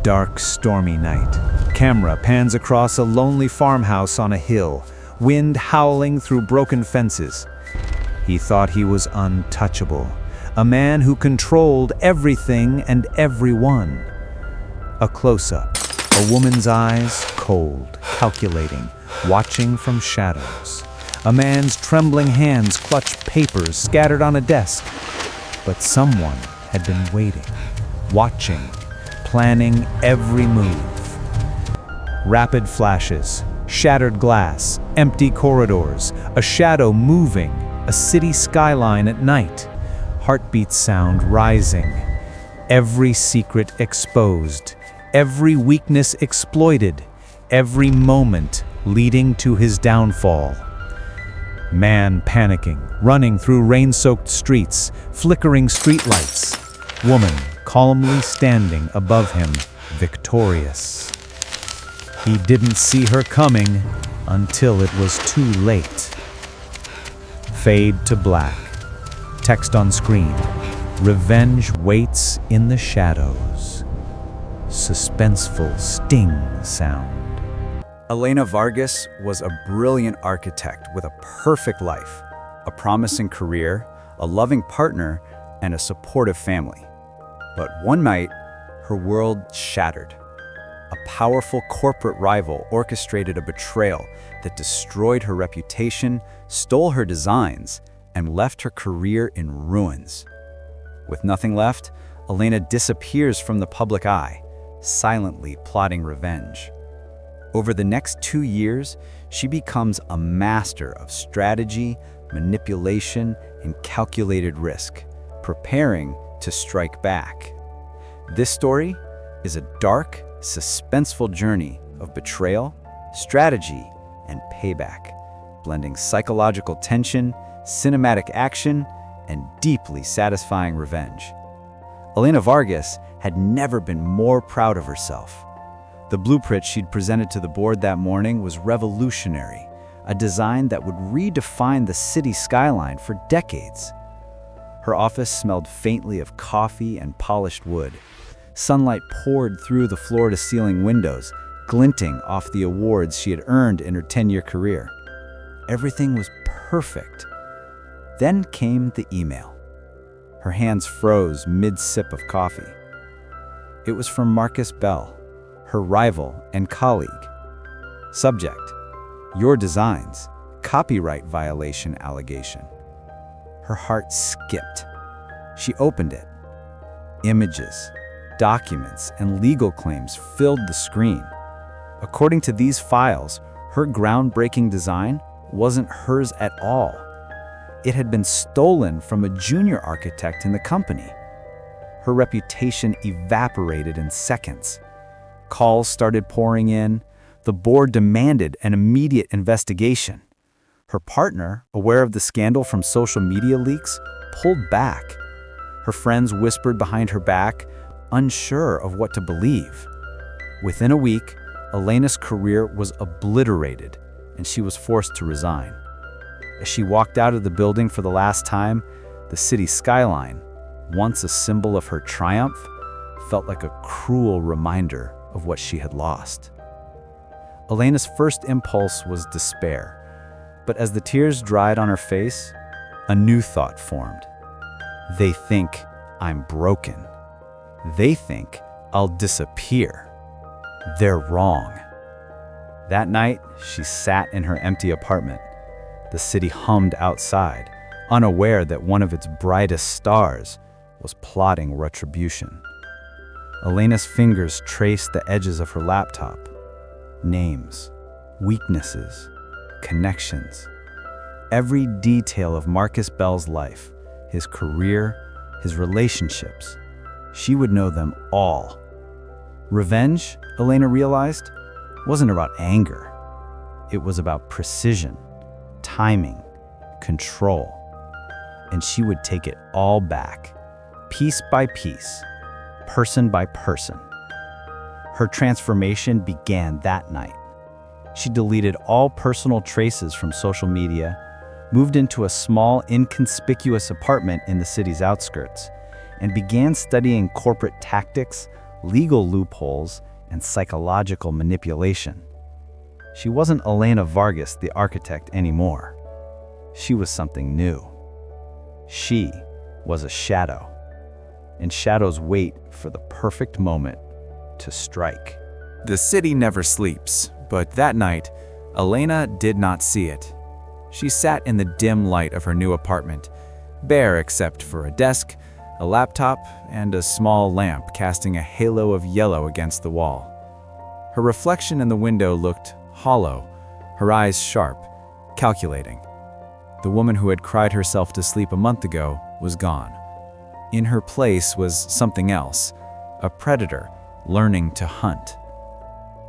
dark, stormy night. Camera pans across a lonely farmhouse on a hill, wind howling through broken fences. He thought he was untouchable, a man who controlled everything and everyone. A close-up, a woman's eyes, cold, calculating, watching from shadows. A man's trembling hands clutch papers scattered on a desk. But someone had been waiting, watching, planning every move. Rapid flashes, shattered glass, empty corridors, a shadow moving, a city skyline at night, heartbeat sound rising, every secret exposed, every weakness exploited, every moment leading to his downfall. Man panicking, running through rain-soaked streets, flickering streetlights. Woman calmly standing above him, victorious. He didn't see her coming until it was too late. Fade to black. Text on screen. Revenge waits in the shadows. Suspenseful sting sound. Elena Vargas was a brilliant architect with a perfect life, a promising career, a loving partner, and a supportive family. But one night, her world shattered. A powerful corporate rival orchestrated a betrayal that destroyed her reputation, stole her designs, and left her career in ruins. With nothing left, Elena disappears from the public eye, silently plotting revenge. Over the next 2 years, she becomes a master of strategy, manipulation, and calculated risk, preparing to strike back. This story is a dark, suspenseful journey of betrayal, strategy, and payback, blending psychological tension, cinematic action, and deeply satisfying revenge. Elena Vargas had never been more proud of herself. The blueprint she'd presented to the board that morning was revolutionary, a design that would redefine the city skyline for decades. Her office smelled faintly of coffee and polished wood. Sunlight poured through the floor-to-ceiling windows, glinting off the awards she had earned in her 10-year career. Everything was perfect. Then came the email. Her hands froze mid-sip of coffee. It was from Marcus Bell, her rival and colleague. Subject: your designs, copyright violation allegation. Her heart skipped. She opened it. Images, documents, and legal claims filled the screen. According to these files, her groundbreaking design wasn't hers at all. It had been stolen from a junior architect in the company. Her reputation evaporated in seconds. Calls started pouring in. The board demanded an immediate investigation. Her partner, aware of the scandal from social media leaks, pulled back. Her friends whispered behind her back, unsure of what to believe. Within a week, Elena's career was obliterated, and she was forced to resign. As she walked out of the building for the last time, the city skyline, once a symbol of her triumph, felt like a cruel reminder of what she had lost. Elena's first impulse was despair, but as the tears dried on her face, a new thought formed. They think I'm broken. They think I'll disappear. They're wrong. That night, she sat in her empty apartment. The city hummed outside, unaware that one of its brightest stars was plotting retribution. Elena's fingers traced the edges of her laptop. Names, weaknesses, connections. Every detail of Marcus Bell's life, his career, his relationships. She would know them all. Revenge, Elena realized, wasn't about anger. It was about precision, timing, control. And she would take it all back, piece by piece, person by person. Her transformation began that night. She deleted all personal traces from social media, moved into a small, inconspicuous apartment in the city's outskirts, and began studying corporate tactics, legal loopholes, and psychological manipulation. She wasn't Elena Vargas, the architect, anymore. She was something new. She was a shadow, and shadows wait for the perfect moment to strike. The city never sleeps, but that night, Elena did not see it. She sat in the dim light of her new apartment, bare except for a desk, a laptop, and a small lamp casting a halo of yellow against the wall. Her reflection in the window looked hollow, her eyes sharp, calculating. The woman who had cried herself to sleep a month ago was gone. In her place was something else, a predator learning to hunt.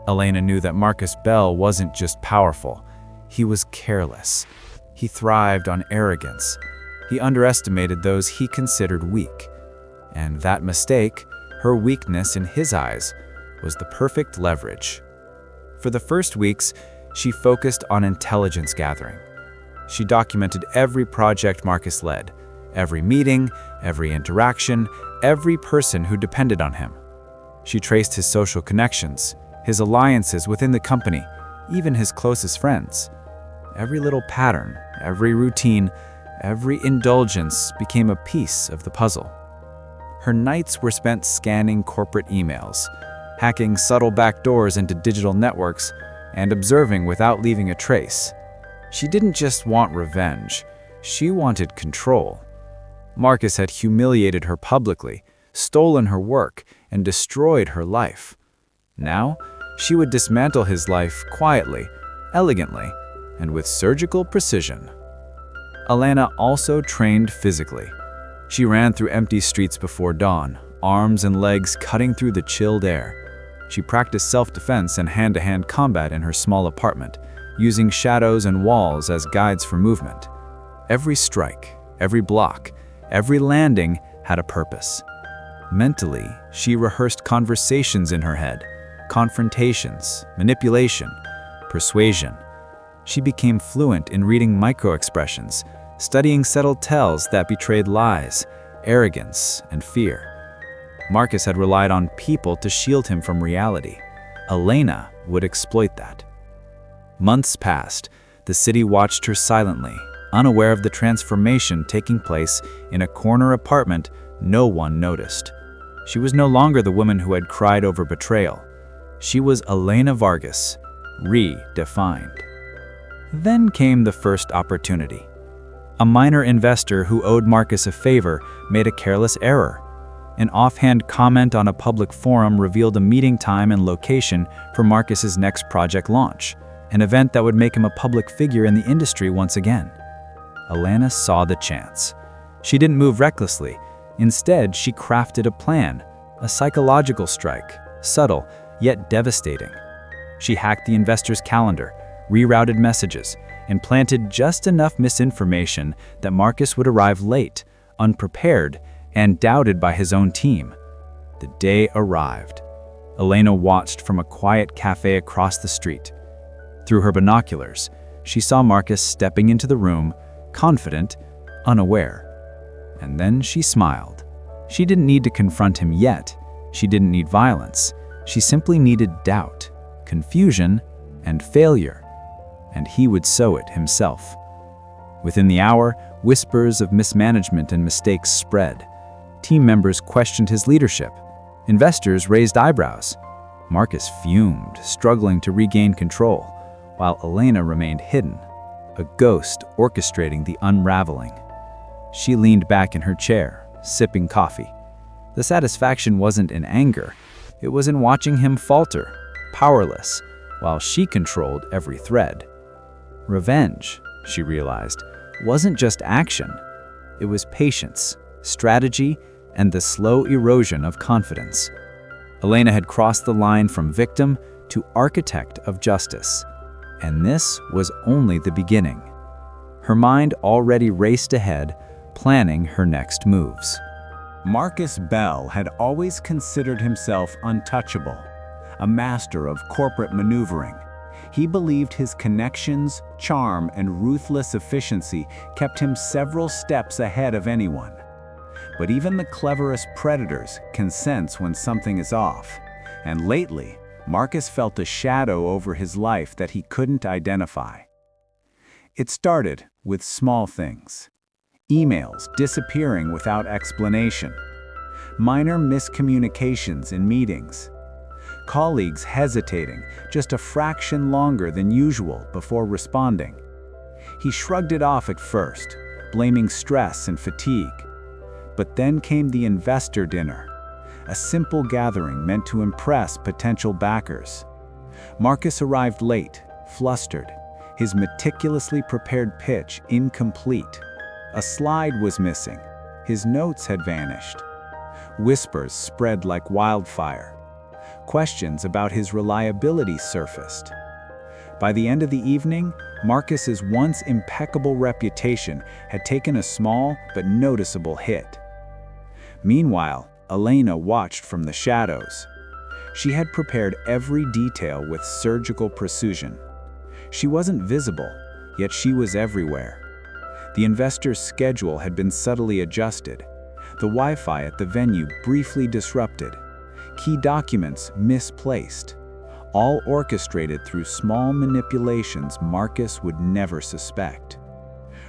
Elena knew that Marcus Bell wasn't just powerful, he was careless. He thrived on arrogance. He underestimated those he considered weak. And that mistake, her weakness in his eyes, was the perfect leverage. For the first weeks, she focused on intelligence gathering. She documented every project Marcus led, every meeting, every interaction, every person who depended on him. She traced his social connections, his alliances within the company, even his closest friends. Every little pattern, every routine, every indulgence became a piece of the puzzle. Her nights were spent scanning corporate emails, hacking subtle backdoors into digital networks, and observing without leaving a trace. She didn't just want revenge, she wanted control. Marcus had humiliated her publicly, stolen her work, and destroyed her life. Now, she would dismantle his life quietly, elegantly, and with surgical precision. Elena also trained physically. She ran through empty streets before dawn, arms and legs cutting through the chilled air. She practiced self-defense and hand-to-hand combat in her small apartment, using shadows and walls as guides for movement. Every strike, every block, every landing had a purpose. Mentally, she rehearsed conversations in her head, confrontations, manipulation, persuasion. She became fluent in reading micro-expressions, studying subtle tells that betrayed lies, arrogance, and fear. Marcus had relied on people to shield him from reality. Elena would exploit that. Months passed. The city watched her silently, unaware of the transformation taking place in a corner apartment no one noticed. She was no longer the woman who had cried over betrayal. She was Elena Vargas, redefined. Then came the first opportunity. A minor investor who owed Marcus a favor made a careless error. An offhand comment on a public forum revealed a meeting time and location for Marcus's next project launch, an event that would make him a public figure in the industry once again. Elena saw the chance. She didn't move recklessly. Instead, she crafted a plan, a psychological strike, subtle yet devastating. She hacked the investor's calendar, rerouted messages, and planted just enough misinformation that Marcus would arrive late, unprepared, and doubted by his own team. The day arrived. Elena watched from a quiet cafe across the street. Through her binoculars, she saw Marcus stepping into the room, confident, unaware. And then she smiled. She didn't need to confront him yet. She didn't need violence. She simply needed doubt, confusion, and failure. And he would sow it himself. Within the hour, whispers of mismanagement and mistakes spread. Team members questioned his leadership. Investors raised eyebrows. Marcus fumed, struggling to regain control, while Elena remained hidden, a ghost orchestrating the unraveling. She leaned back in her chair, sipping coffee. The satisfaction wasn't in anger. It was in watching him falter, powerless, while she controlled every thread. Revenge, she realized, wasn't just action. It was patience, strategy, and the slow erosion of confidence. Elena had crossed the line from victim to architect of justice. And this was only the beginning. Her mind already raced ahead, planning her next moves. Marcus Bell had always considered himself untouchable, a master of corporate maneuvering. He believed his connections, charm, and ruthless efficiency kept him several steps ahead of anyone. But even the cleverest predators can sense when something is off. And lately, Marcus felt a shadow over his life that he couldn't identify. It started with small things. Emails disappearing without explanation. Minor miscommunications in meetings. Colleagues hesitating just a fraction longer than usual before responding. He shrugged it off at first, blaming stress and fatigue. But then came the investor dinner, a simple gathering meant to impress potential backers. Marcus arrived late, flustered, his meticulously prepared pitch incomplete. A slide was missing. His notes had vanished. Whispers spread like wildfire. Questions about his reliability surfaced. By the end of the evening, Marcus's once impeccable reputation had taken a small but noticeable hit. Meanwhile, Elena watched from the shadows. She had prepared every detail with surgical precision. She wasn't visible, yet she was everywhere. The investor's schedule had been subtly adjusted. The Wi-Fi at the venue briefly disrupted. Key documents misplaced. All orchestrated through small manipulations Marcus would never suspect.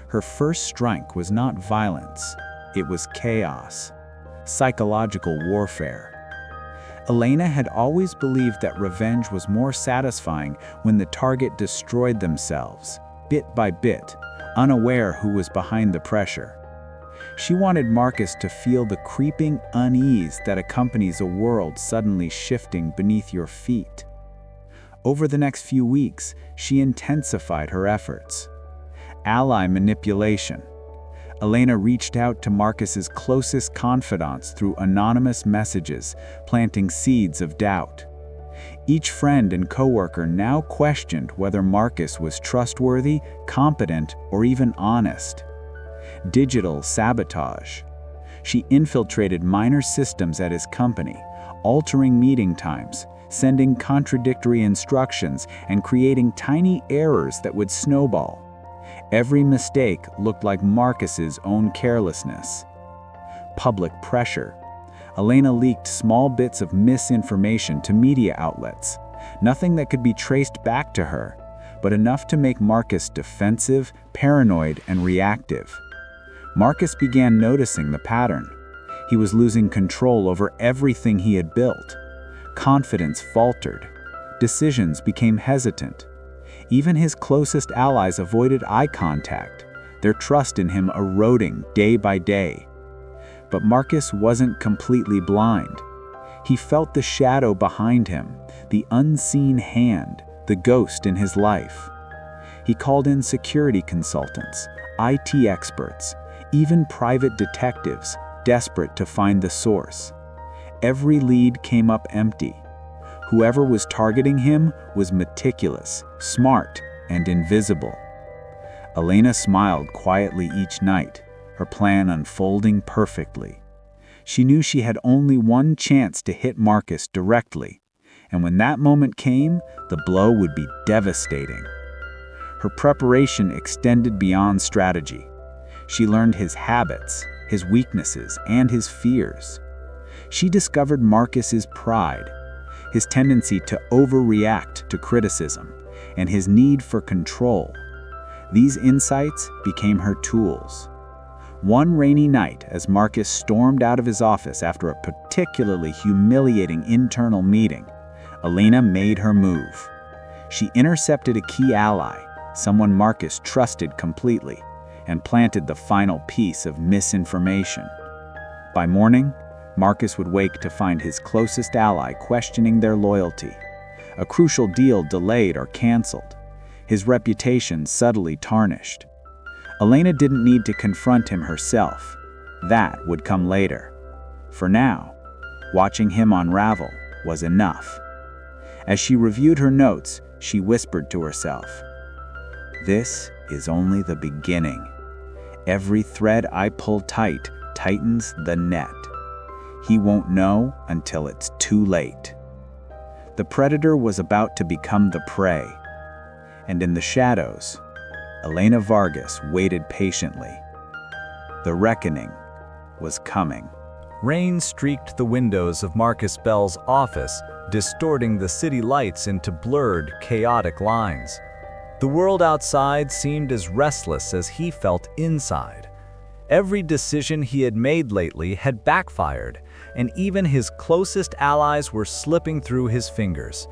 Her first strike was not violence, it was chaos. Psychological warfare. Elena had always believed that revenge was more satisfying when the target destroyed themselves, bit by bit, unaware who was behind the pressure. She wanted Marcus to feel the creeping unease that accompanies a world suddenly shifting beneath your feet. Over the next few weeks, she intensified her efforts. Ally manipulation. Elena reached out to Marcus's closest confidants through anonymous messages, planting seeds of doubt. Each friend and coworker now questioned whether Marcus was trustworthy, competent, or even honest. Digital sabotage. She infiltrated minor systems at his company, altering meeting times, sending contradictory instructions, and creating tiny errors that would snowball. Every mistake looked like Marcus's own carelessness. Public pressure. Elena leaked small bits of misinformation to media outlets, nothing that could be traced back to her, but enough to make Marcus defensive, paranoid, and reactive. Marcus began noticing the pattern. He was losing control over everything he had built. Confidence faltered. Decisions became hesitant. Even his closest allies avoided eye contact, their trust in him eroding day by day. But Marcus wasn't completely blind. He felt the shadow behind him, the unseen hand, the ghost in his life. He called in security consultants, IT experts, even private detectives, desperate to find the source. Every lead came up empty. Whoever was targeting him was meticulous, smart, and invisible. Elena smiled quietly each night, her plan unfolding perfectly. She knew she had only one chance to hit Marcus directly, and when that moment came, the blow would be devastating. Her preparation extended beyond strategy. She learned his habits, his weaknesses, and his fears. She discovered Marcus's pride, his tendency to overreact to criticism, and his need for control. These insights became her tools. One rainy night, as Marcus stormed out of his office after a particularly humiliating internal meeting, Elena made her move. She intercepted a key ally, someone Marcus trusted completely, and planted the final piece of misinformation. By morning, Marcus would wake to find his closest ally questioning their loyalty. A crucial deal delayed or canceled. His reputation subtly tarnished. Elena didn't need to confront him herself. That would come later. For now, watching him unravel was enough. As she reviewed her notes, she whispered to herself, "This is only the beginning. Every thread I pull tight tightens the net. He won't know until it's too late." The predator was about to become the prey. And in the shadows, Elena Vargas waited patiently. The reckoning was coming. Rain streaked the windows of Marcus Bell's office, distorting the city lights into blurred, chaotic lines. The world outside seemed as restless as he felt inside. Every decision he had made lately had backfired, and even his closest allies were slipping through his fingers.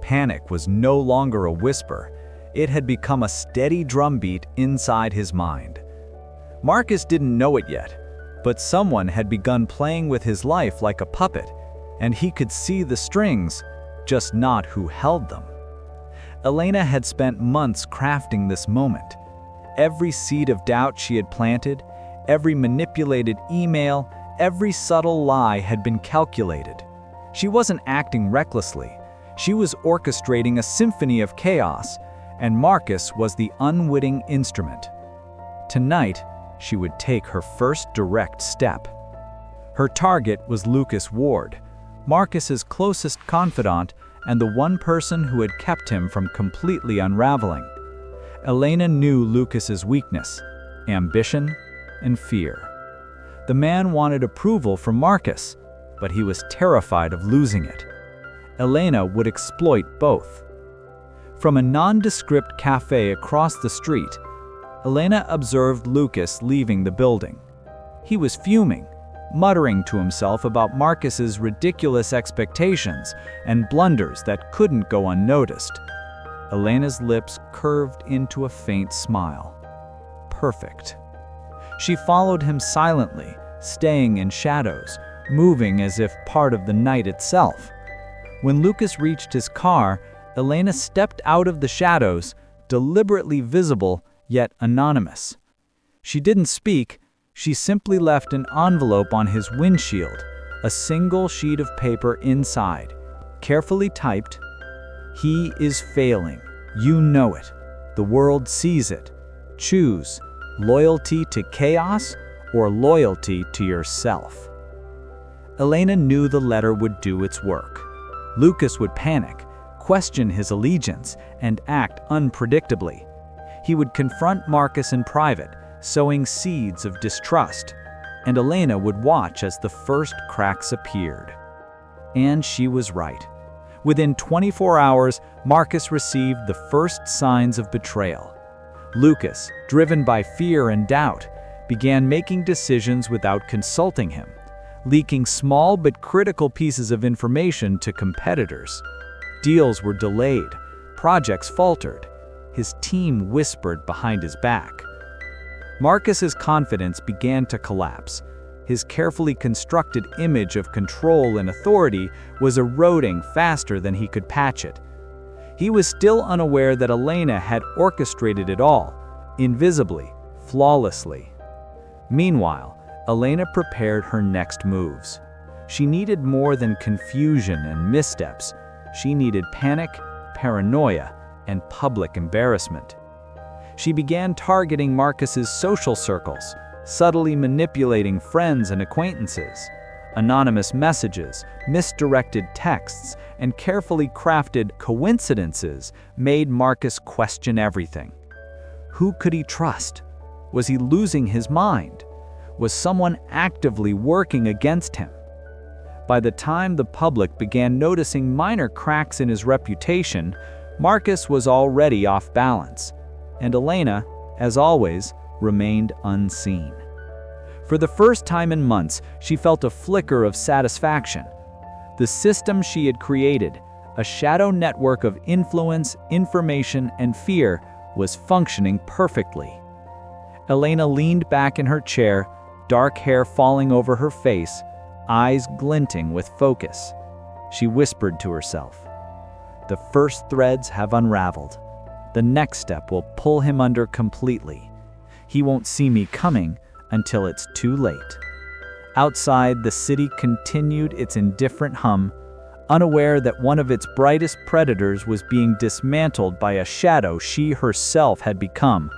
Panic was no longer a whisper. It had become a steady drumbeat inside his mind. Marcus didn't know it yet, but someone had begun playing with his life like a puppet, and he could see the strings, just not who held them. Elena had spent months crafting this moment. Every seed of doubt she had planted, every manipulated email, every subtle lie had been calculated. She wasn't acting recklessly. She was orchestrating a symphony of chaos, and Marcus was the unwitting instrument. Tonight, she would take her first direct step. Her target was Lucas Ward, Marcus's closest confidant and the one person who had kept him from completely unraveling. Elena knew Lucas's weakness, ambition, and fear. The man wanted approval from Marcus, but he was terrified of losing it. Elena would exploit both. From a nondescript cafe across the street, Elena observed Lucas leaving the building. He was fuming, muttering to himself about Marcus's ridiculous expectations and blunders that couldn't go unnoticed. Elena's lips curved into a faint smile. Perfect. She followed him silently, staying in shadows, moving as if part of the night itself. When Lucas reached his car, Elena stepped out of the shadows, deliberately visible yet anonymous. She didn't speak, she simply left an envelope on his windshield, a single sheet of paper inside, carefully typed, "He is failing. You know it. The world sees it. Choose loyalty to chaos or loyalty to yourself." Elena knew the letter would do its work. Lucas would panic, question his allegiance, and act unpredictably. He would confront Marcus in private, sowing seeds of distrust, and Elena would watch as the first cracks appeared. And she was right. Within 24 hours, Marcus received the first signs of betrayal. Lucas, driven by fear and doubt, began making decisions without consulting him, leaking small but critical pieces of information to competitors. Deals were delayed, projects faltered. His team whispered behind his back. Marcus's confidence began to collapse. His carefully constructed image of control and authority was eroding faster than he could patch it. He was still unaware that Elena had orchestrated it all, invisibly, flawlessly. Meanwhile, Elena prepared her next moves. She needed more than confusion and missteps. She needed panic, paranoia, and public embarrassment. She began targeting Marcus's social circles, subtly manipulating friends and acquaintances. Anonymous messages, misdirected texts, and carefully crafted coincidences made Marcus question everything. Who could he trust? Was he losing his mind? Was someone actively working against him? By the time the public began noticing minor cracks in his reputation, Marcus was already off balance, and Elena, as always, remained unseen. For the first time in months, she felt a flicker of satisfaction. The system she had created, a shadow network of influence, information, and fear, was functioning perfectly. Elena leaned back in her chair, dark hair falling over her face, eyes glinting with focus. She whispered to herself, "The first threads have unraveled. The next step will pull him under completely. He won't see me coming until it's too late." Outside, the city continued its indifferent hum, unaware that one of its brightest predators was being dismantled by a shadow she herself had become.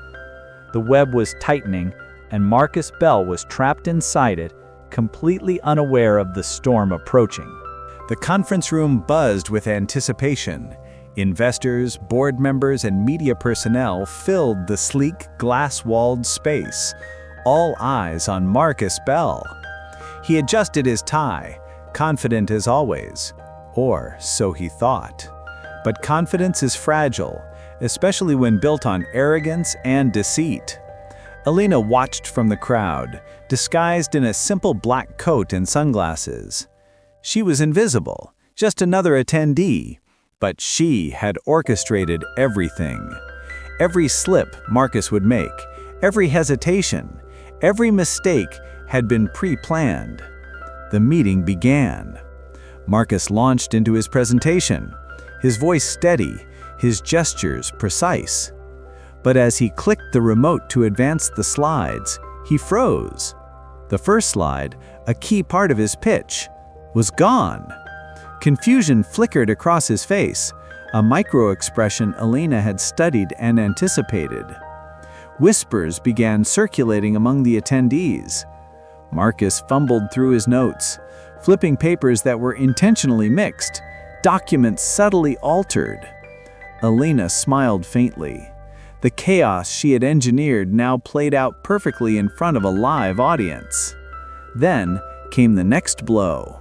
The web was tightening, and Marcus Bell was trapped inside it, completely unaware of the storm approaching. The conference room buzzed with anticipation. Investors, board members, and media personnel filled the sleek, glass-walled space, all eyes on Marcus Bell. He adjusted his tie, confident as always. Or so he thought. But confidence is fragile, especially when built on arrogance and deceit. Alina watched from the crowd, disguised in a simple black coat and sunglasses. She was invisible, just another attendee, but she had orchestrated everything. Every slip Marcus would make, every hesitation, every mistake had been pre-planned. The meeting began. Marcus launched into his presentation, his voice steady, his gestures precise. But as he clicked the remote to advance the slides, he froze. The first slide, a key part of his pitch, was gone. Confusion flickered across his face, a micro-expression Alina had studied and anticipated. Whispers began circulating among the attendees. Marcus fumbled through his notes, flipping papers that were intentionally mixed, documents subtly altered. Alina smiled faintly. The chaos she had engineered now played out perfectly in front of a live audience. Then came the next blow.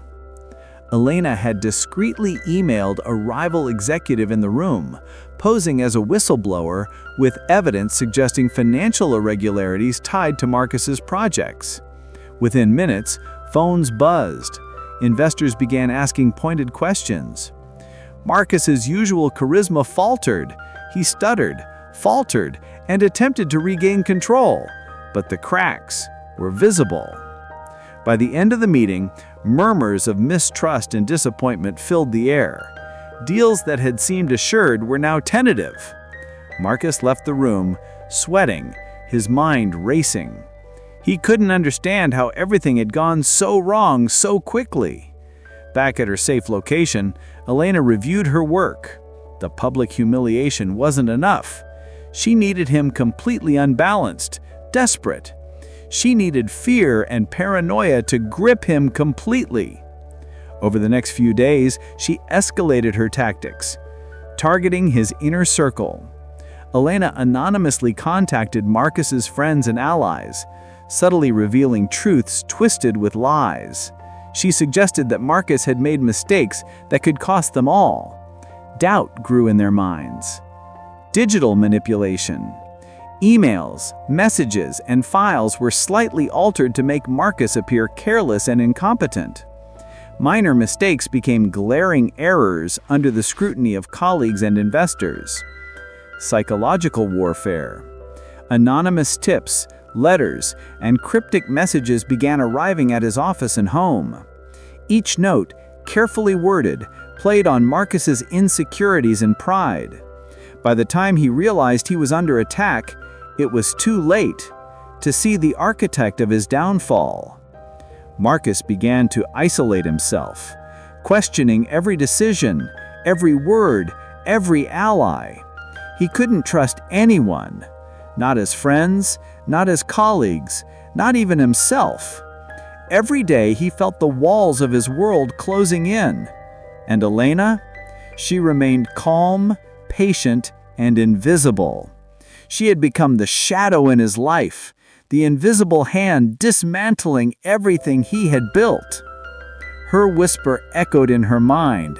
Alina had discreetly emailed a rival executive in the room, posing as a whistleblower with evidence suggesting financial irregularities tied to Marcus's projects. Within minutes, phones buzzed. Investors began asking pointed questions. Marcus's usual charisma faltered. He stuttered, faltered, and attempted to regain control, but the cracks were visible. By the end of the meeting, murmurs of mistrust and disappointment filled the air. Deals that had seemed assured were now tentative. Marcus left the room, sweating, his mind racing. He couldn't understand how everything had gone so wrong so quickly. Back at her safe location, Alina reviewed her work. The public humiliation wasn't enough. She needed him completely unbalanced, desperate. She needed fear and paranoia to grip him completely. Over the next few days, she escalated her tactics, targeting his inner circle. Alina anonymously contacted Marcus's friends and allies, subtly revealing truths twisted with lies. She suggested that Marcus had made mistakes that could cost them all. Doubt grew in their minds. Digital manipulation. Emails, messages, and files were slightly altered to make Marcus appear careless and incompetent. Minor mistakes became glaring errors under the scrutiny of colleagues and investors. Psychological warfare. Anonymous tips, letters, and cryptic messages began arriving at his office and home. Each note, carefully worded, played on Marcus's insecurities and pride. By the time he realized he was under attack, it was too late to see the architect of his downfall. Marcus began to isolate himself, questioning every decision, every word, every ally. He couldn't trust anyone, not his friends, not his colleagues, not even himself. Every day he felt the walls of his world closing in. And Alina? She remained calm, patient, and invisible. She had become the shadow in his life, the invisible hand dismantling everything he had built. Her whisper echoed in her mind.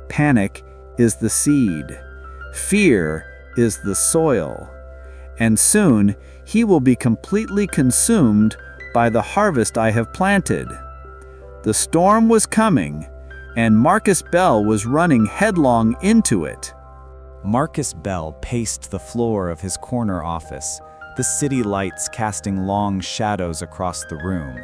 Panic is the seed. Fear is the soil. And soon he will be completely consumed by the harvest I have planted. The storm was coming, and Marcus Bell was running headlong into it. Marcus Bell paced the floor of his corner office, the city lights casting long shadows across the room.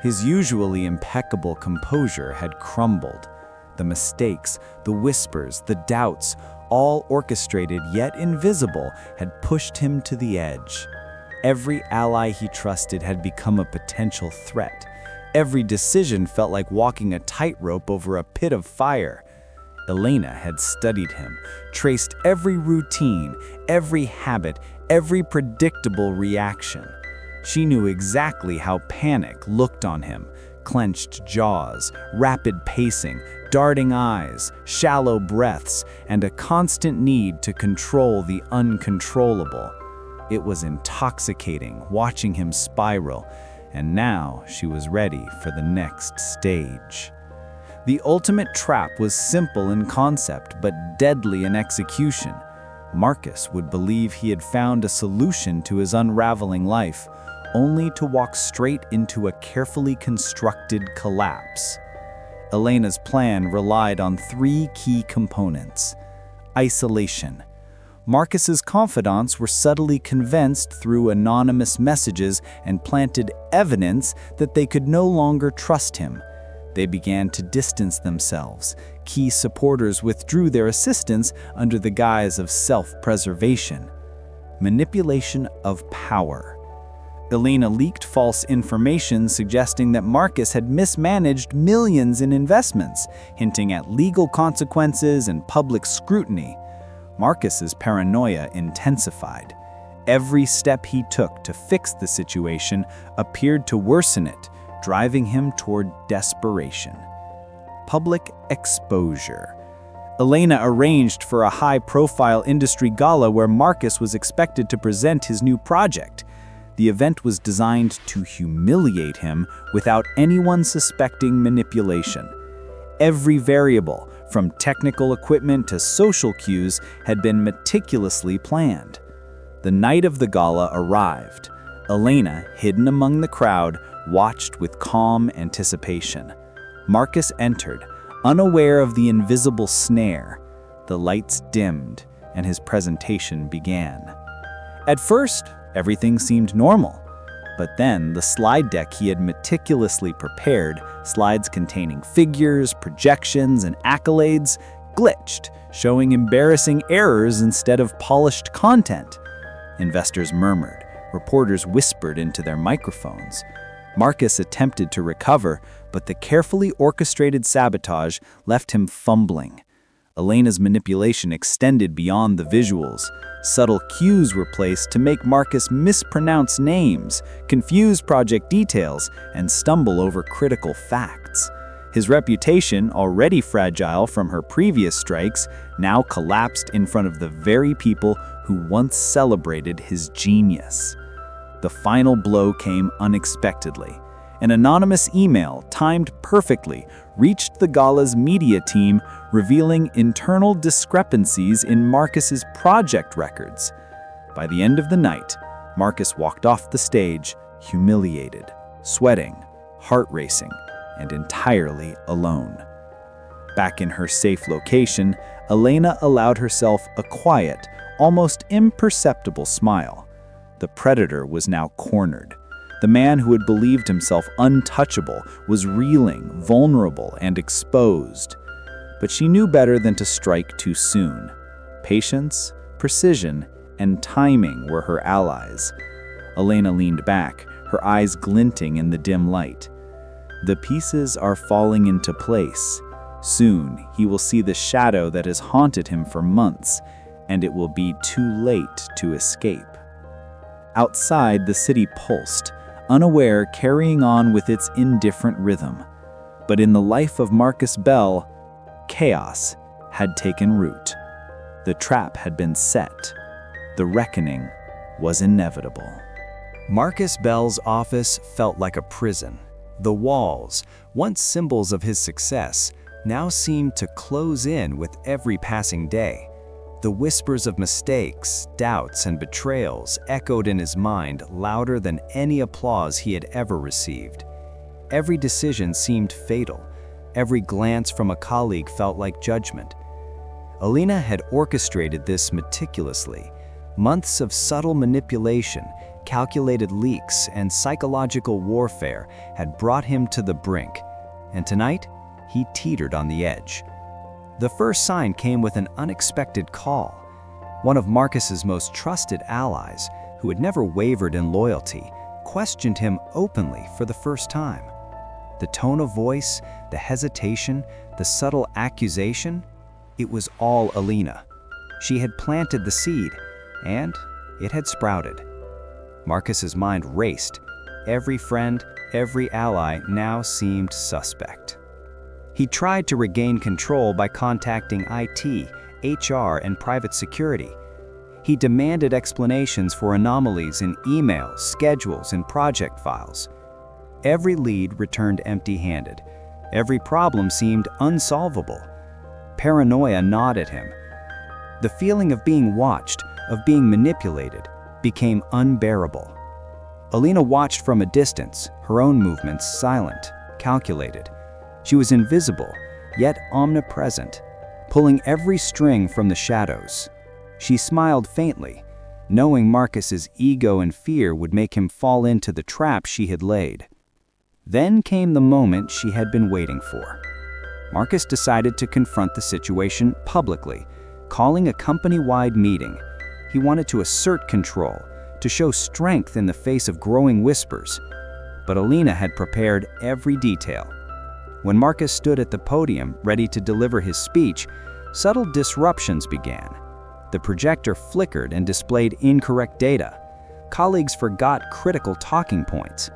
His usually impeccable composure had crumbled. The mistakes, the whispers, the doubts, all orchestrated yet invisible, had pushed him to the edge. Every ally he trusted had become a potential threat. Every decision felt like walking a tightrope over a pit of fire. Alina had studied him, traced every routine, every habit, every predictable reaction. She knew exactly how panic looked on him: clenched jaws, rapid pacing, darting eyes, shallow breaths, and a constant need to control the uncontrollable. It was intoxicating watching him spiral, and now she was ready for the next stage. The ultimate trap was simple in concept but deadly in execution. Marcus would believe he had found a solution to his unraveling life, only to walk straight into a carefully constructed collapse. Elena's plan relied on three key components. Isolation. Marcus's confidants were subtly convinced through anonymous messages and planted evidence that they could no longer trust him. They began to distance themselves. Key supporters withdrew their assistance under the guise of self-preservation. Manipulation of power. Elena leaked false information suggesting that Marcus had mismanaged millions in investments, hinting at legal consequences and public scrutiny. Marcus's paranoia intensified. Every step he took to fix the situation appeared to worsen it, driving him toward desperation. Public exposure. Elena arranged for a high-profile industry gala where Marcus was expected to present his new project. The event was designed to humiliate him without anyone suspecting manipulation. Every variable, from technical equipment to social cues, had been meticulously planned. The night of the gala arrived. Elena, hidden among the crowd, watched with calm anticipation. Marcus entered, unaware of the invisible snare. The lights dimmed, and his presentation began. At first, everything seemed normal. But then the slide deck he had meticulously prepared, slides containing figures, projections, and accolades, glitched, showing embarrassing errors instead of polished content. Investors murmured. Reporters whispered into their microphones. Marcus attempted to recover, but the carefully orchestrated sabotage left him fumbling. Elena's manipulation extended beyond the visuals. Subtle cues were placed to make Marcus mispronounce names, confuse project details, and stumble over critical facts. His reputation, already fragile from her previous strikes, now collapsed in front of the very people who once celebrated his genius. The final blow came unexpectedly. An anonymous email, timed perfectly, reached the gala's media team, revealing internal discrepancies in Marcus's project records. By the end of the night, Marcus walked off the stage, humiliated, sweating, heart racing, and entirely alone. Back in her safe location, Elena allowed herself a quiet, almost imperceptible smile. The predator was now cornered. The man who had believed himself untouchable was reeling, vulnerable, and exposed. But she knew better than to strike too soon. Patience, precision, and timing were her allies. Elena leaned back, her eyes glinting in the dim light. The pieces are falling into place. Soon, he will see the shadow that has haunted him for months, and it will be too late to escape. Outside, the city pulsed, unaware, carrying on with its indifferent rhythm. But in the life of Marcus Bell, chaos had taken root. The trap had been set. The reckoning was inevitable. Marcus Bell's office felt like a prison. The walls, once symbols of his success, now seemed to close in with every passing day. The whispers of mistakes, doubts, and betrayals echoed in his mind louder than any applause he had ever received. Every decision seemed fatal. Every glance from a colleague felt like judgment. Elena had orchestrated this meticulously. Months of subtle manipulation, calculated leaks, and psychological warfare had brought him to the brink, and tonight, he teetered on the edge. The first sign came with an unexpected call. One of Marcus's most trusted allies, who had never wavered in loyalty, questioned him openly for the first time. The tone of voice, the hesitation, the subtle accusation, it was all Elena. She had planted the seed, and it had sprouted. Marcus's mind raced. Every friend, every ally now seemed suspect. He tried to regain control by contacting IT, HR, and private security. He demanded explanations for anomalies in emails, schedules, and project files. Every lead returned empty-handed. Every problem seemed unsolvable. Paranoia gnawed at him. The feeling of being watched, of being manipulated, became unbearable. Alina watched from a distance, her own movements silent, calculated. She was invisible, yet omnipresent, pulling every string from the shadows. She smiled faintly, knowing Marcus's ego and fear would make him fall into the trap she had laid. Then came the moment she had been waiting for. Marcus decided to confront the situation publicly, calling a company-wide meeting. He wanted to assert control, to show strength in the face of growing whispers. But Alina had prepared every detail. When Marcus stood at the podium, ready to deliver his speech, subtle disruptions began. The projector flickered and displayed incorrect data. Colleagues forgot critical talking points.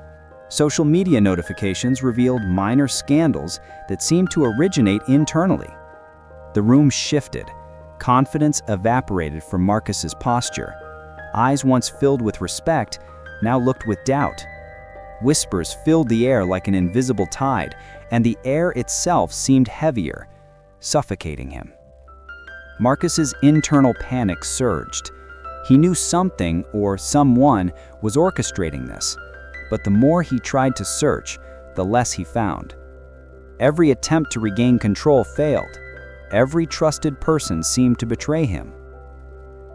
Social media notifications revealed minor scandals that seemed to originate internally. The room shifted. Confidence evaporated from Marcus's posture. Eyes once filled with respect now looked with doubt. Whispers filled the air like an invisible tide, and the air itself seemed heavier, suffocating him. Marcus's internal panic surged. He knew something or someone was orchestrating this, but the more he tried to search, the less he found. Every attempt to regain control failed. Every trusted person seemed to betray him.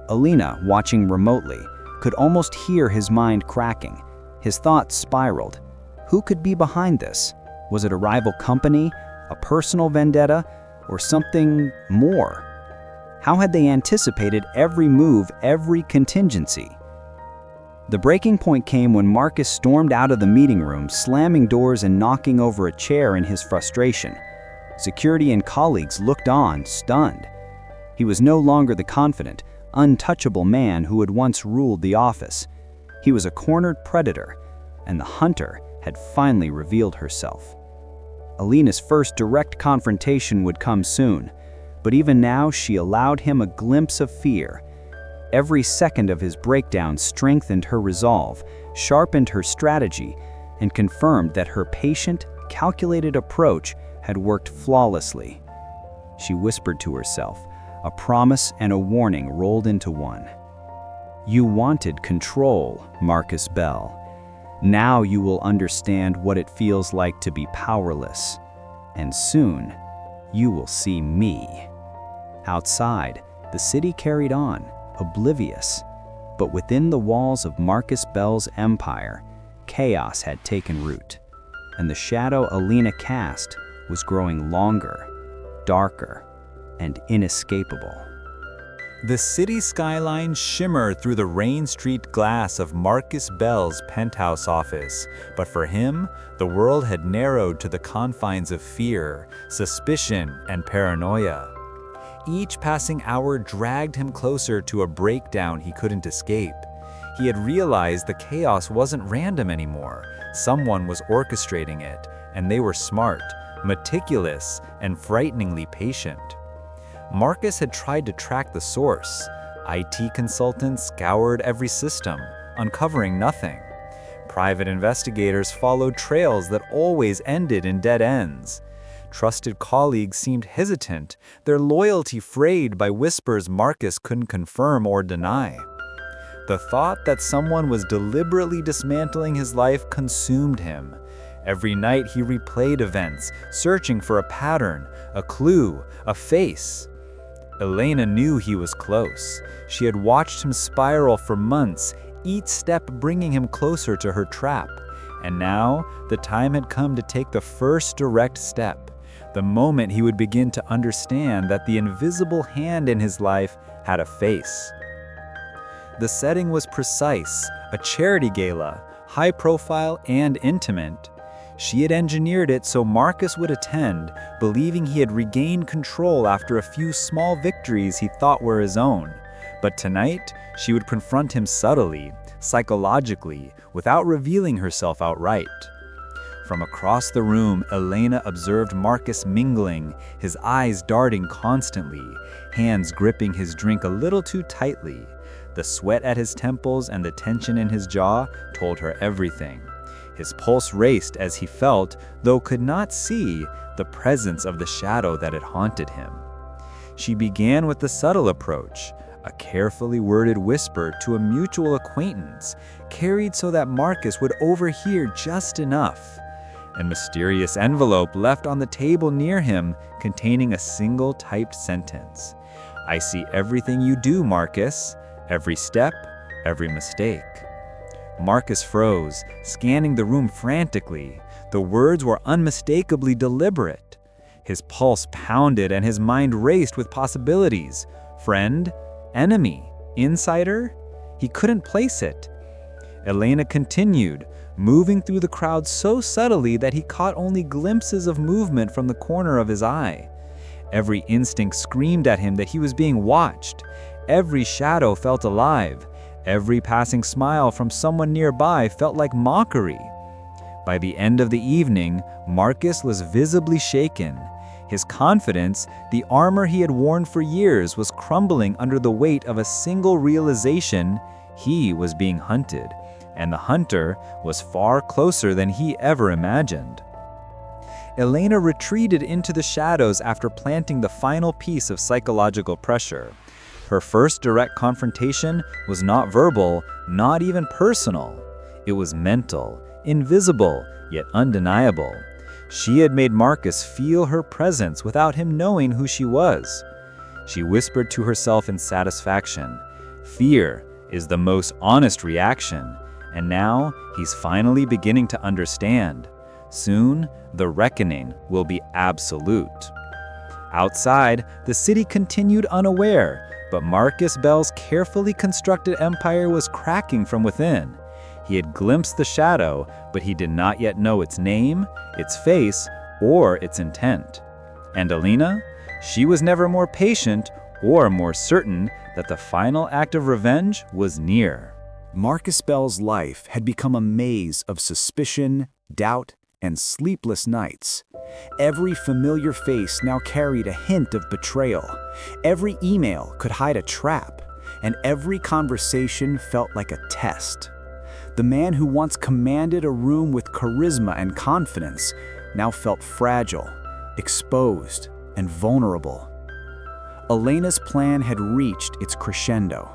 Alina, watching remotely, could almost hear his mind cracking. His thoughts spiraled. Who could be behind this? Was it a rival company, a personal vendetta, or something more? How had they anticipated every move, every contingency? The breaking point came when Marcus stormed out of the meeting room, slamming doors and knocking over a chair in his frustration. Security and colleagues looked on, stunned. He was no longer the confident, untouchable man who had once ruled the office. He was a cornered predator, and the hunter had finally revealed herself. Alina's first direct confrontation would come soon, but even now she allowed him a glimpse of fear. Every second of his breakdown strengthened her resolve, sharpened her strategy, and confirmed that her patient, calculated approach had worked flawlessly. She whispered to herself, a promise and a warning rolled into one. You wanted control, Marcus Bell. Now you will understand what it feels like to be powerless. And soon, you will see me. Outside, the city carried on, oblivious. But within the walls of Marcus Bell's empire, chaos had taken root. And the shadow Alina cast was growing longer, darker, and inescapable. The city skyline shimmered through the Rain Street glass of Marcus Bell's penthouse office, but for him, the world had narrowed to the confines of fear, suspicion, and paranoia. Each passing hour dragged him closer to a breakdown he couldn't escape. He had realized the chaos wasn't random anymore. Someone was orchestrating it, and they were smart, meticulous, and frighteningly patient. Marcus had tried to track the source. IT consultants scoured every system, uncovering nothing. Private investigators followed trails that always ended in dead ends. Trusted colleagues seemed hesitant, their loyalty frayed by whispers Marcus couldn't confirm or deny. The thought that someone was deliberately dismantling his life consumed him. Every night he replayed events, searching for a pattern, a clue, a face. Elena knew he was close. She had watched him spiral for months, each step bringing him closer to her trap. And now, the time had come to take the first direct step, the moment he would begin to understand that the invisible hand in his life had a face. The setting was precise, a charity gala, high profile and intimate. She had engineered it so Marcus would attend, believing he had regained control after a few small victories he thought were his own. But tonight, she would confront him subtly, psychologically, without revealing herself outright. From across the room, Elena observed Marcus mingling, his eyes darting constantly, hands gripping his drink a little too tightly. The sweat at his temples and the tension in his jaw told her everything. His pulse raced as he felt, though could not see, the presence of the shadow that had haunted him. She began with the subtle approach, a carefully worded whisper to a mutual acquaintance, carried so that Marcus would overhear just enough. A mysterious envelope left on the table near him containing a single typed sentence. "I see everything you do, Marcus. Every step, every mistake." Marcus froze, scanning the room frantically. The words were unmistakably deliberate. His pulse pounded and his mind raced with possibilities. Friend? Enemy? Insider? He couldn't place it. Elena continued, moving through the crowd so subtly that he caught only glimpses of movement from the corner of his eye. Every instinct screamed at him that he was being watched. Every shadow felt alive. Every passing smile from someone nearby felt like mockery. By the end of the evening, Marcus was visibly shaken. His confidence, the armor he had worn for years, was crumbling under the weight of a single realization: he was being hunted, and the hunter was far closer than he ever imagined. Elena retreated into the shadows after planting the final piece of psychological pressure. Her first direct confrontation was not verbal, not even personal. It was mental, invisible, yet undeniable. She had made Marcus feel her presence without him knowing who she was. She whispered to herself in satisfaction, "Fear is the most honest reaction," and now he's finally beginning to understand. Soon, the reckoning will be absolute. Outside, the city continued unaware, but Marcus Bell's carefully constructed empire was cracking from within. He had glimpsed the shadow, but he did not yet know its name, its face, or its intent. And Elena? She was never more patient or more certain that the final act of revenge was near. Marcus Bell's life had become a maze of suspicion, doubt, and sleepless nights. Every familiar face now carried a hint of betrayal. Every email could hide a trap, and every conversation felt like a test. The man who once commanded a room with charisma and confidence now felt fragile, exposed, and vulnerable. Elena's plan had reached its crescendo.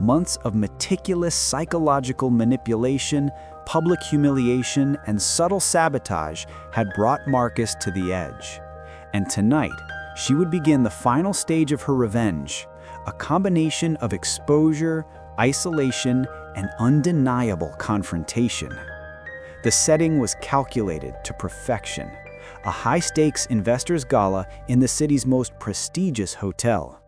Months of meticulous psychological manipulation, public humiliation, and subtle sabotage had brought Marcus to the edge. And tonight, she would begin the final stage of her revenge, a combination of exposure, isolation, and undeniable confrontation. The setting was calculated to perfection, a high-stakes investors' gala in the city's most prestigious hotel.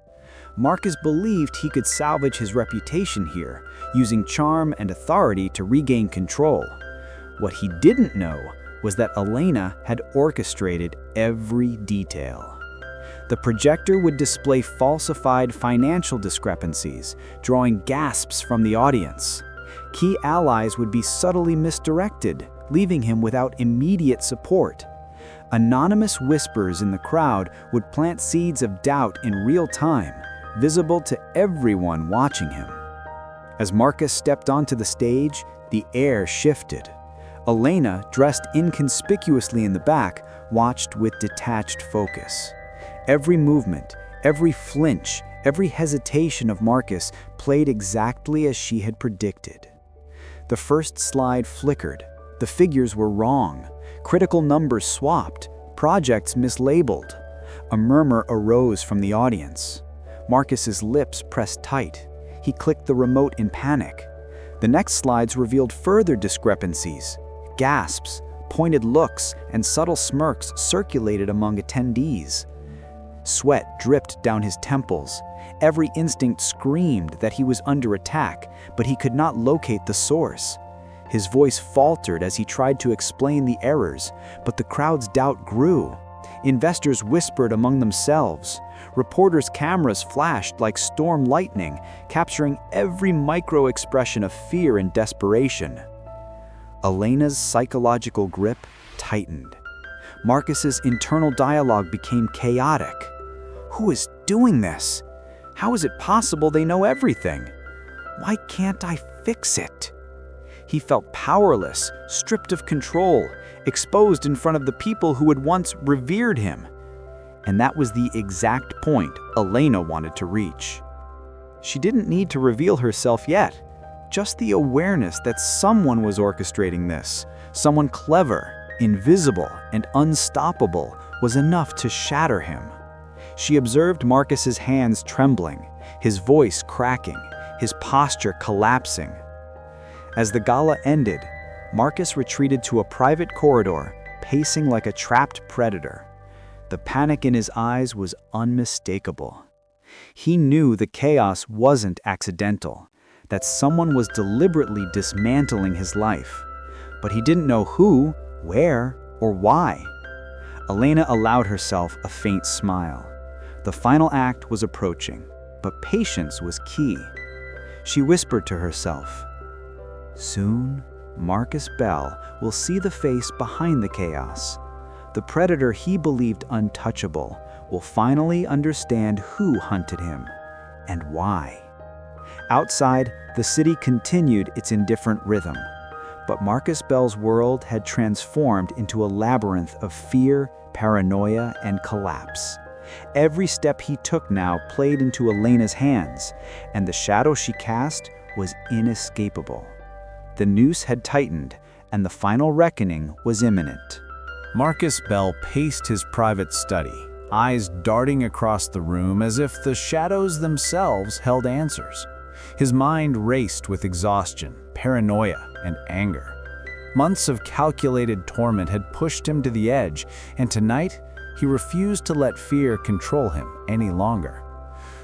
Marcus believed he could salvage his reputation here, using charm and authority to regain control. What he didn't know was that Elena had orchestrated every detail. The projector would display falsified financial discrepancies, drawing gasps from the audience. Key allies would be subtly misdirected, leaving him without immediate support. Anonymous whispers in the crowd would plant seeds of doubt in real time, visible to everyone watching him. As Marcus stepped onto the stage, the air shifted. Elena, dressed inconspicuously in the back, watched with detached focus. Every movement, every flinch, every hesitation of Marcus played exactly as she had predicted. The first slide flickered. The figures were wrong. Critical numbers swapped. Projects mislabeled. A murmur arose from the audience. Marcus's lips pressed tight. He clicked the remote in panic. The next slides revealed further discrepancies. Gasps, pointed looks, and subtle smirks circulated among attendees. Sweat dripped down his temples. Every instinct screamed that he was under attack, but he could not locate the source. His voice faltered as he tried to explain the errors, but the crowd's doubt grew. Investors whispered among themselves. Reporters' cameras flashed like storm lightning, capturing every micro-expression of fear and desperation. Elena's psychological grip tightened. Marcus's internal dialogue became chaotic. Who is doing this? How is it possible they know everything? Why can't I fix it? He felt powerless, stripped of control, exposed in front of the people who had once revered him. And that was the exact point Elena wanted to reach. She didn't need to reveal herself yet. Just the awareness that someone was orchestrating this, someone clever, invisible, and unstoppable, was enough to shatter him. She observed Marcus's hands trembling, his voice cracking, his posture collapsing. As the gala ended, Marcus retreated to a private corridor, pacing like a trapped predator. The panic in his eyes was unmistakable. He knew the chaos wasn't accidental, that someone was deliberately dismantling his life. But he didn't know who, where, or why. Elena allowed herself a faint smile. The final act was approaching, but patience was key. She whispered to herself, "Soon, Marcus Bell will see the face behind the chaos. The predator he believed untouchable will finally understand who hunted him and why." Outside, the city continued its indifferent rhythm, but Marcus Bell's world had transformed into a labyrinth of fear, paranoia, and collapse. Every step he took now played into Elena's hands, and the shadow she cast was inescapable. The noose had tightened, and the final reckoning was imminent. Marcus Bell paced his private study, eyes darting across the room as if the shadows themselves held answers. His mind raced with exhaustion, paranoia, and anger. Months of calculated torment had pushed him to the edge, and tonight he refused to let fear control him any longer.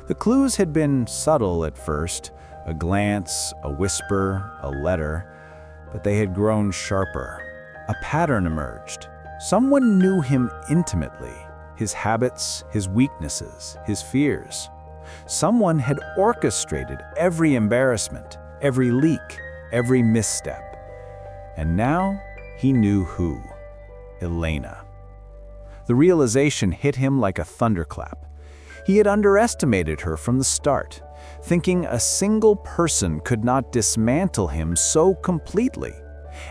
The clues had been subtle at first, a glance, a whisper, a letter, but they had grown sharper. A pattern emerged. Someone knew him intimately, his habits, his weaknesses, his fears. Someone had orchestrated every embarrassment, every leak, every misstep. And now he knew who. Elena. The realization hit him like a thunderclap. He had underestimated her from the start, thinking a single person could not dismantle him so completely.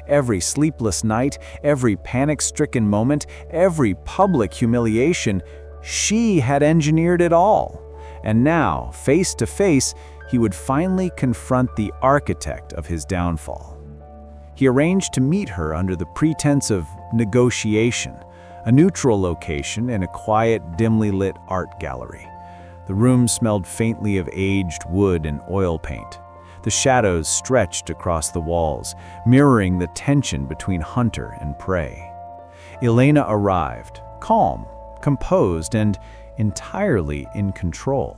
Every sleepless night, every panic-stricken moment, every public humiliation, she had engineered it all. And now, face to face, he would finally confront the architect of his downfall. He arranged to meet her under the pretense of negotiation, a neutral location in a quiet, dimly lit art gallery. The room smelled faintly of aged wood and oil paint. The shadows stretched across the walls, mirroring the tension between hunter and prey. Elena arrived, calm, composed, and entirely in control.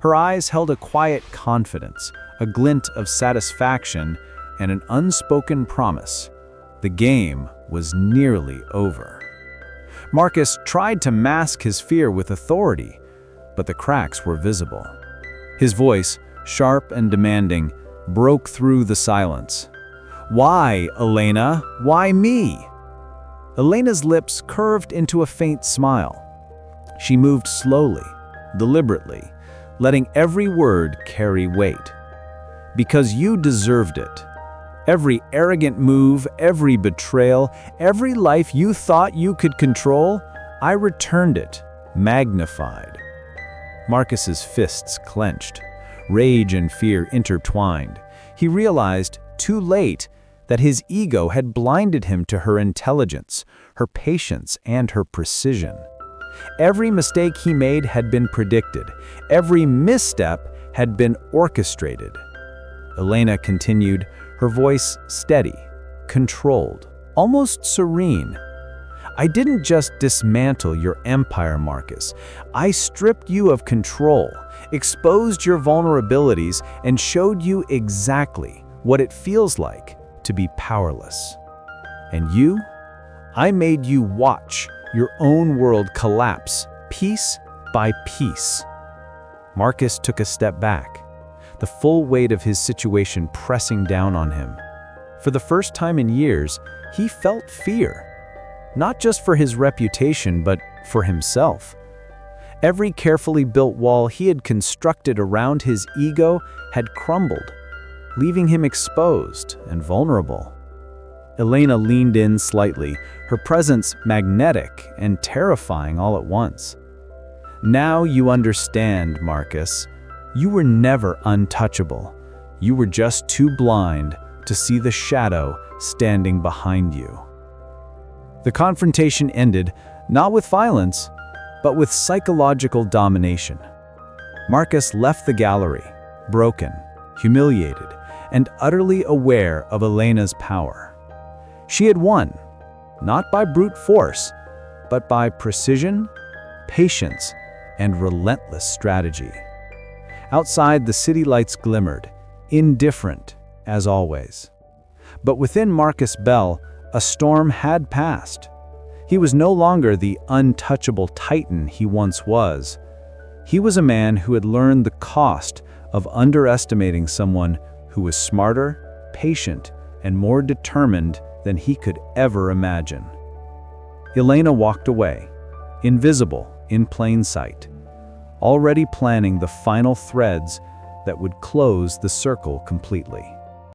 Her eyes held a quiet confidence, a glint of satisfaction, and an unspoken promise. The game was nearly over. Marcus tried to mask his fear with authority, but the cracks were visible. His voice, sharp and demanding, broke through the silence. "Why, Elena? Why me?" Elena's lips curved into a faint smile. She moved slowly, deliberately, letting every word carry weight. "Because you deserved it. Every arrogant move, every betrayal, every life you thought you could control, I returned it, magnified." Marcus's fists clenched. Rage and fear intertwined. He realized, too late, that his ego had blinded him to her intelligence, her patience, and her precision. Every mistake he made had been predicted. Every misstep had been orchestrated. Elena continued, her voice steady, controlled, almost serene. "I didn't just dismantle your empire, Marcus. I stripped you of control, exposed your vulnerabilities, and showed you exactly what it feels like to be powerless. And you? I made you watch your own world collapse, piece by piece." Marcus took a step back, the full weight of his situation pressing down on him. For the first time in years, he felt fear. Not just for his reputation, but for himself. Every carefully built wall he had constructed around his ego had crumbled. leaving him exposed and vulnerable. Elena leaned in slightly, her presence magnetic and terrifying all at once. "Now you understand, Marcus. You were never untouchable. You were just too blind to see the shadow standing behind you." The confrontation ended not with violence, but with psychological domination. Marcus left the gallery, broken, humiliated, and utterly aware of Elena's power. She had won, not by brute force, but by precision, patience, and relentless strategy. Outside, the city lights glimmered, indifferent as always. But within Marcus Bell, a storm had passed. He was no longer the untouchable titan he once was. He was a man who had learned the cost of underestimating someone who was smarter, patient, and more determined than he could ever imagine. Elena walked away, invisible in plain sight, already planning the final threads that would close the circle completely.